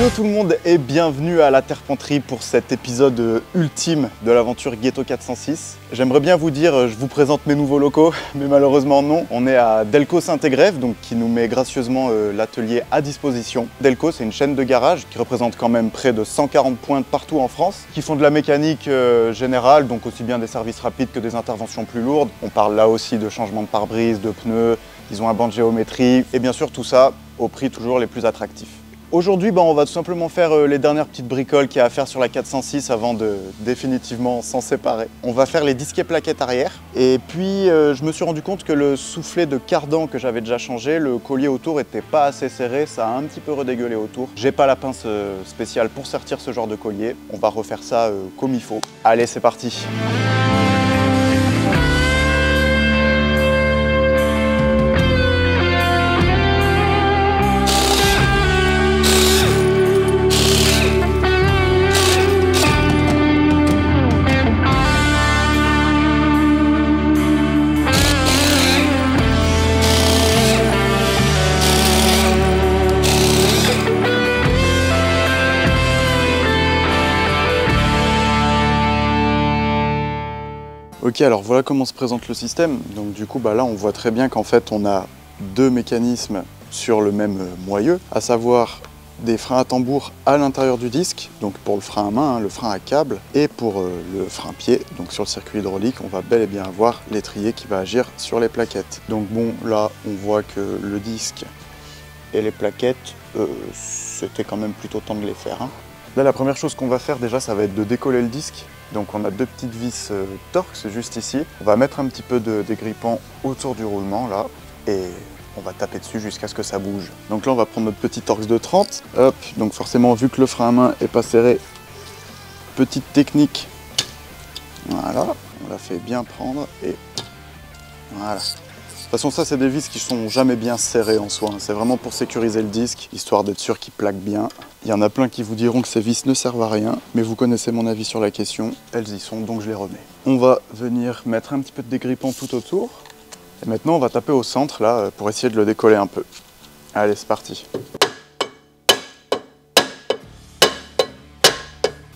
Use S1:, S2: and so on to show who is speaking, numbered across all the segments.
S1: Yo tout le monde et bienvenue à la Terpenterie pour cet épisode ultime de l'aventure Ghetto 406. J'aimerais bien vous dire, je vous présente mes nouveaux locaux, mais malheureusement non. On est à Delco Saint-Égrève, donc qui nous met gracieusement l'atelier à disposition. Delco, c'est une chaîne de garage qui représente quand même près de 140 points partout en France, qui font de la mécanique générale, donc aussi bien des services rapides que des interventions plus lourdes. On parle là aussi de changement de pare-brise, de pneus, ils ont un banc de géométrie, et bien sûr tout ça au prix toujours les plus attractifs. Aujourd'hui, on va tout simplement faire les dernières petites bricoles qu'il y a à faire sur la 406 avant de définitivement s'en séparer. On va faire les disquets plaquettes arrière. Et puis, je me suis rendu compte que le soufflet de cardan que j'avais déjà changé, le collier autour n'était pas assez serré, ça a un petit peu redégueulé autour. J'ai pas la pince spéciale pour sortir ce genre de collier. On va refaire ça comme il faut. Allez, c'est parti! Ok, alors voilà comment se présente le système. Donc du coup, là on voit très bien qu'en fait on a deux mécanismes sur le même moyeu, à savoir des freins à tambour à l'intérieur du disque, donc pour le frein à main, le frein à câble, et pour le frein pied, donc sur le circuit hydraulique, on va bel et bien avoir l'étrier qui va agir sur les plaquettes. Donc bon, là on voit que le disque et les plaquettes, c'était quand même plutôt temps de les faire. Là, la première chose qu'on va faire déjà, ça va être de décoller le disque. Donc on a deux petites vis Torx juste ici. On va mettre un petit peu de dégrippant autour du roulement là et on va taper dessus jusqu'à ce que ça bouge. Donc là on va prendre notre petit Torx de 30. Hop, donc forcément vu que le frein à main est pas serré, petite technique. Voilà, on la fait bien prendre et voilà. De toute façon, ça, c'est des vis qui sont jamais bien serrées en soi. C'est vraiment pour sécuriser le disque, histoire d'être sûr qu'il plaque bien. Il y en a plein qui vous diront que ces vis ne servent à rien, mais vous connaissez mon avis sur la question. Elles y sont, donc je les remets. On va venir mettre un petit peu de dégrippant tout autour. Et maintenant, on va taper au centre, là, pour essayer de le décoller un peu. Allez, c'est parti.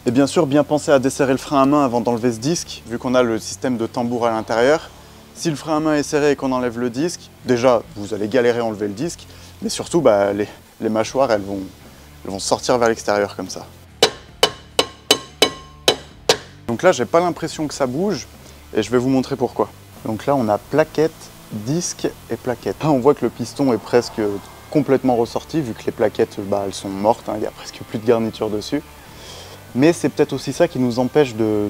S1: Et bien sûr, bien penser à desserrer le frein à main avant d'enlever ce disque, vu qu'on a le système de tambour à l'intérieur. Si le frein à main est serré et qu'on enlève le disque, déjà, vous allez galérer à enlever le disque, mais surtout, les mâchoires, elles vont sortir vers l'extérieur comme ça. Donc là, j'ai pas l'impression que ça bouge, et je vais vous montrer pourquoi. Donc là, on a plaquette, disque et plaquette. Là, on voit que le piston est presque complètement ressorti, vu que les plaquettes, elles sont mortes, il n'y a presque plus de garniture dessus. Mais c'est peut-être aussi ça qui nous empêche de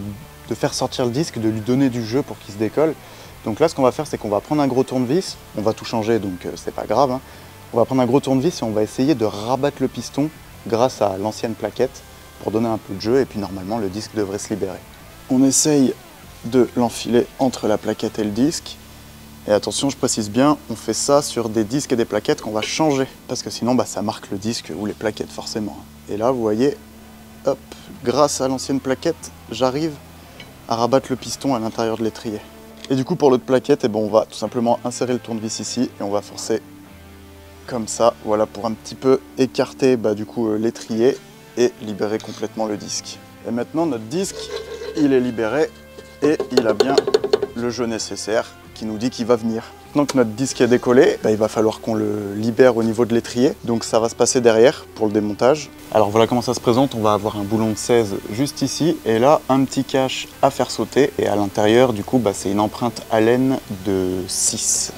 S1: faire sortir le disque, de lui donner du jeu pour qu'il se décolle. Donc là, ce qu'on va faire, c'est qu'on va prendre un gros tournevis, on va tout changer, donc c'est pas grave. On va prendre un gros tournevis et on va essayer de rabattre le piston grâce à l'ancienne plaquette pour donner un peu de jeu et puis normalement le disque devrait se libérer. On essaye de l'enfiler entre la plaquette et le disque. Et attention, je précise bien, on fait ça sur des disques et des plaquettes qu'on va changer parce que sinon ça marque le disque ou les plaquettes forcément. Et là, vous voyez, hop, grâce à l'ancienne plaquette, j'arrive à rabattre le piston à l'intérieur de l'étrier. Et du coup, pour l'autre plaquette, on va tout simplement insérer le tournevis ici et on va forcer comme ça, voilà, pour un petit peu écarter l'étrier et libérer complètement le disque. Et maintenant, notre disque, il est libéré et il a bien le jeu nécessaire qui nous dit qu'il va venir. Maintenant que notre disque est décollé, il va falloir qu'on le libère au niveau de l'étrier. Donc ça va se passer derrière pour le démontage. Alors voilà comment ça se présente. On va avoir un boulon de 16 juste ici. Et là, un petit cache à faire sauter. Et à l'intérieur, du coup, c'est une empreinte Allen de 6.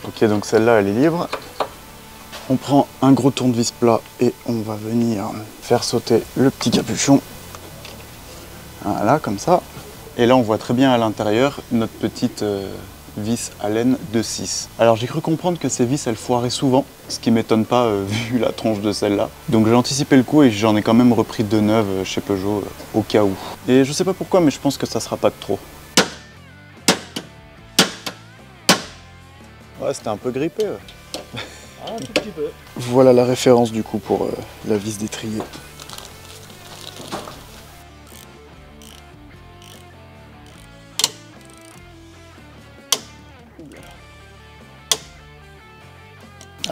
S1: Ok, donc celle-là, elle est libre. On prend un gros tournevis plat et on va venir faire sauter le petit capuchon. Voilà, comme ça. Et là, on voit très bien à l'intérieur notre petite vis Allen de 6. Alors, j'ai cru comprendre que ces vis, elles foiraient souvent, ce qui m'étonne pas vu la tronche de celle-là. Donc, j'ai anticipé le coup et j'en ai quand même repris 2 neuves chez Peugeot au cas où. Et je sais pas pourquoi, mais je pense que ça sera pas de trop. Ouais, c'était un peu grippé. Ouais.
S2: Un tout petit peu.
S1: Voilà la référence du coup pour la vis d'étrier.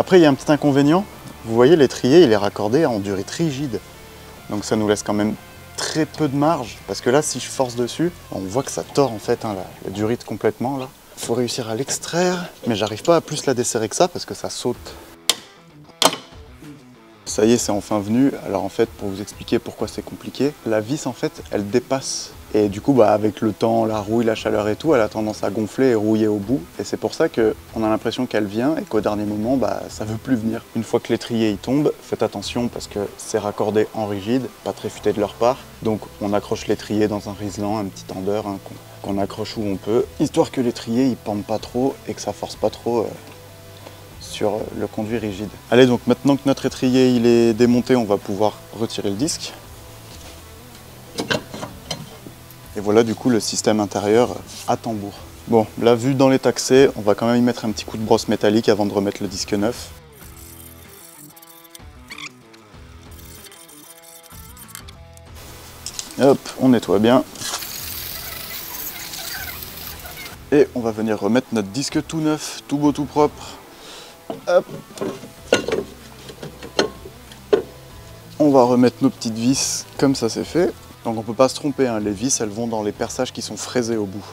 S1: Après, il y a un petit inconvénient. Vous voyez, l'étrier, il est raccordé en durite rigide. Donc ça nous laisse quand même très peu de marge. Parce que là, si je force dessus, on voit que ça tord en fait hein, la durite complètement. Là. Faut réussir à l'extraire. Mais j'arrive pas à plus la desserrer que ça parce que ça saute. Ça y est, c'est enfin venu. Alors en fait, pour vous expliquer pourquoi c'est compliqué, la vis en fait, elle dépasse. Et du coup, avec le temps, la rouille, la chaleur et tout, elle a tendance à gonfler et rouiller au bout. Et c'est pour ça qu'on a l'impression qu'elle vient et qu'au dernier moment, ça veut plus venir. Une fois que l'étrier il tombe, faites attention parce que c'est raccordé en rigide, pas très futé de leur part. Donc on accroche l'étrier dans un riselant, un petit tendeur hein, qu'on accroche où on peut, histoire que l'étrier il pende pas trop et que ça force pas trop sur le conduit rigide. Allez, donc maintenant que notre étrier il est démonté, on va pouvoir retirer le disque. Et voilà du coup le système intérieur à tambour. Bon, là vu dans l'état que c'est, on va quand même y mettre un petit coup de brosse métallique avant de remettre le disque neuf. Hop, on nettoie bien. Et on va venir remettre notre disque tout neuf, tout beau, tout propre. Hop. On va remettre nos petites vis comme ça c'est fait. Donc on ne peut pas se tromper, hein. Les vis elles vont dans les perçages qui sont fraisés au bout.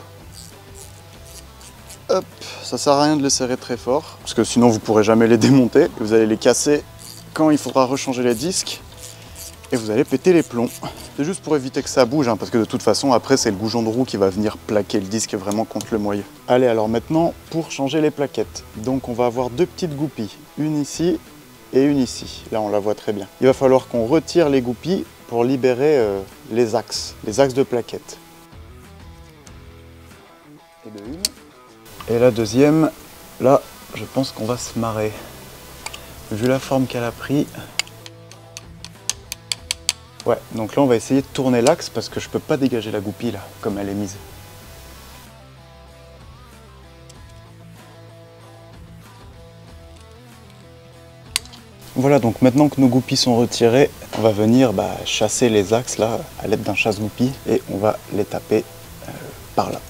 S1: Hop, ça sert à rien de les serrer très fort, parce que sinon vous ne pourrez jamais les démonter. Vous allez les casser quand il faudra rechanger les disques, et vous allez péter les plombs. C'est juste pour éviter que ça bouge, hein, parce que de toute façon après c'est le goujon de roue qui va venir plaquer le disque vraiment contre le moyeu. Allez, alors maintenant pour changer les plaquettes. Donc on va avoir deux petites goupilles, une ici et une ici. Là on la voit très bien. Il va falloir qu'on retire les goupilles pour libérer les axes de plaquettes. Et de une. Et la deuxième, là, je pense qu'on va se marrer. Vu la forme qu'elle a pris. Ouais, donc là on va essayer de tourner l'axe parce que je peux pas dégager la goupille là, comme elle est mise. Voilà, donc maintenant que nos goupilles sont retirées, on va venir chasser les axes là à l'aide d'un chasse-goupille et on va les taper par là.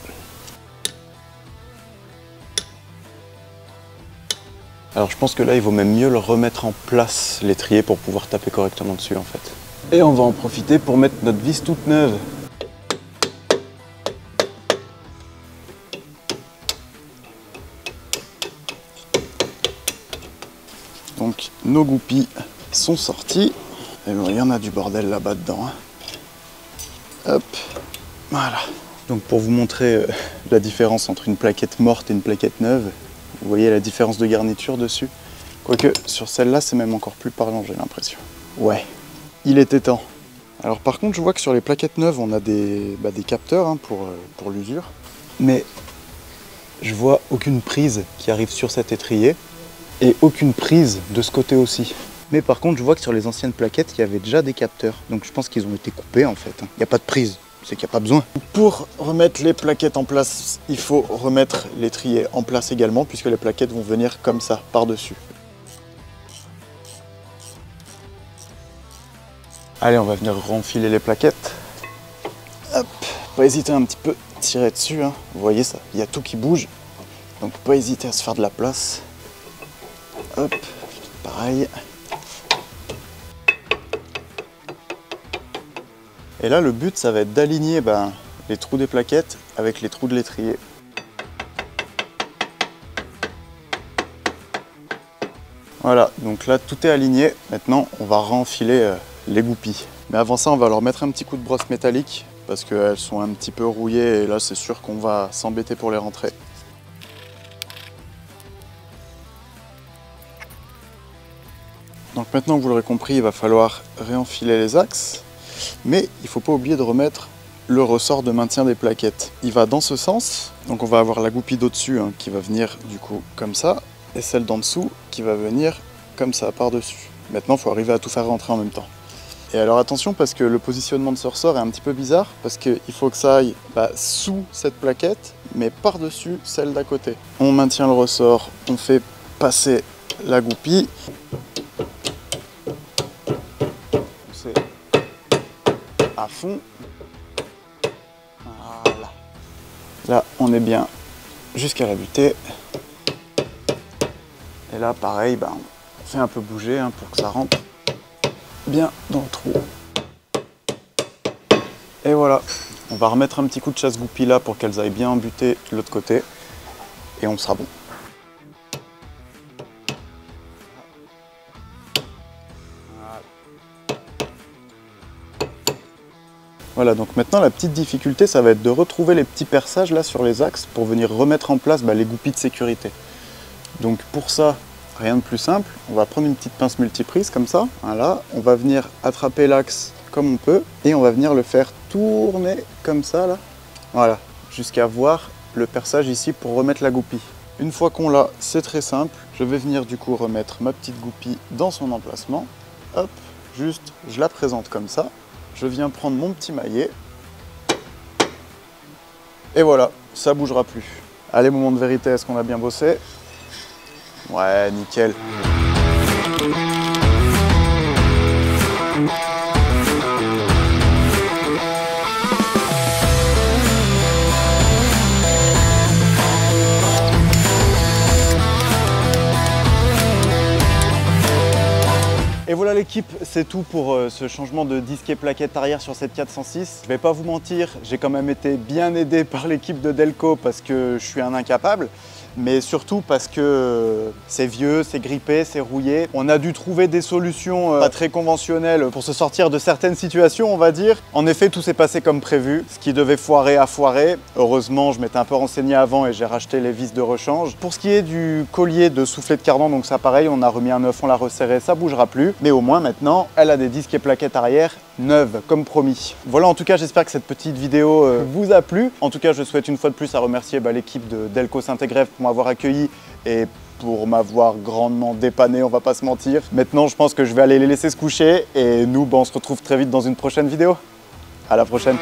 S1: Alors je pense que là il vaut même mieux le remettre en place l'étrier pour pouvoir taper correctement dessus en fait. Et on va en profiter pour mettre notre vis toute neuve. Donc nos goupilles sont sorties. Et bon, il y en a du bordel là-bas dedans. Hein. Hop, voilà. Donc pour vous montrer la différence entre une plaquette morte et une plaquette neuve, vous voyez la différence de garniture dessus. Quoique sur celle-là c'est même encore plus parlant, j'ai l'impression. Ouais, il était temps. Alors par contre je vois que sur les plaquettes neuves on a des capteurs hein, pour l'usure. Mais je vois aucune prise qui arrive sur cet étrier. Et aucune prise de ce côté aussi. Mais par contre, je vois que sur les anciennes plaquettes, il y avait déjà des capteurs. Donc je pense qu'ils ont été coupés en fait. Il n'y a pas de prise, c'est qu'il n'y a pas besoin. Pour remettre les plaquettes en place, il faut remettre l'étrier en place également, puisque les plaquettes vont venir comme ça, par-dessus. Allez, on va venir renfiler les plaquettes. Hop, pas hésiter un petit peu, tirer dessus. Hein. Vous voyez ça, il y a tout qui bouge. Donc pas hésiter à se faire de la place. Hop, pareil. Et là, le but, ça va être d'aligner les trous des plaquettes avec les trous de l'étrier. Voilà, donc là, tout est aligné. Maintenant, on va renfiler les goupilles. Mais avant ça, on va leur mettre un petit coup de brosse métallique parce qu'elles sont un petit peu rouillées et là, c'est sûr qu'on va s'embêter pour les rentrer. Donc maintenant que vous l'aurez compris, il va falloir réenfiler les axes, mais il ne faut pas oublier de remettre le ressort de maintien des plaquettes. Il va dans ce sens, donc on va avoir la goupille d'au-dessus hein, qui va venir du coup comme ça, et celle d'en dessous qui va venir comme ça, par-dessus. Maintenant, il faut arriver à tout faire rentrer en même temps. Et alors attention parce que le positionnement de ce ressort est un petit peu bizarre, parce qu'il faut que ça aille sous cette plaquette, mais par-dessus celle d'à côté. On maintient le ressort, on fait passer la goupille. À fond. Voilà. Là, on est bien jusqu'à la butée. Et là, pareil, fait un peu bouger hein, pour que ça rentre bien dans le trou. Et voilà, on va remettre un petit coup de chasse-goupille là pour qu'elles aillent bien embuter de l'autre côté et on sera bon. Voilà, donc maintenant la petite difficulté, ça va être de retrouver les petits perçages là sur les axes pour venir remettre en place les goupilles de sécurité. Donc pour ça, rien de plus simple, on va prendre une petite pince multiprise comme ça. Voilà, on va venir attraper l'axe comme on peut et on va venir le faire tourner comme ça là. Voilà, jusqu'à voir le perçage ici pour remettre la goupille. Une fois qu'on l'a, c'est très simple. Je vais venir du coup remettre ma petite goupille dans son emplacement. Hop, juste je la présente comme ça. Je viens prendre mon petit maillet. Et voilà, ça bougera plus. Allez, moment de vérité, est-ce qu'on a bien bossé? Ouais, nickel. Et voilà l'équipe, c'est tout pour ce changement de disque et plaquette arrière sur cette 406. Je vais pas vous mentir, j'ai quand même été bien aidé par l'équipe de Delco parce que je suis un incapable, mais surtout parce que c'est vieux, c'est grippé, c'est rouillé. On a dû trouver des solutions pas très conventionnelles pour se sortir de certaines situations, on va dire. En effet, tout s'est passé comme prévu. Ce qui devait foirer a foiré. Heureusement, je m'étais un peu renseigné avant et j'ai racheté les vis de rechange. Pour ce qui est du collier de soufflet de cardan, donc ça pareil, on a remis un neuf, on l'a resserré, ça bougera plus. Mais au moins maintenant, elle a des disques et plaquettes arrière neuves, comme promis. Voilà, en tout cas, j'espère que cette petite vidéo vous a plu. En tout cas, je souhaite une fois de plus à remercier l'équipe de Delco Saint-Égrève pour m'avoir accueilli et pour m'avoir grandement dépanné, on va pas se mentir. Maintenant, je pense que je vais aller les laisser se coucher et nous, on se retrouve très vite dans une prochaine vidéo. À la prochaine.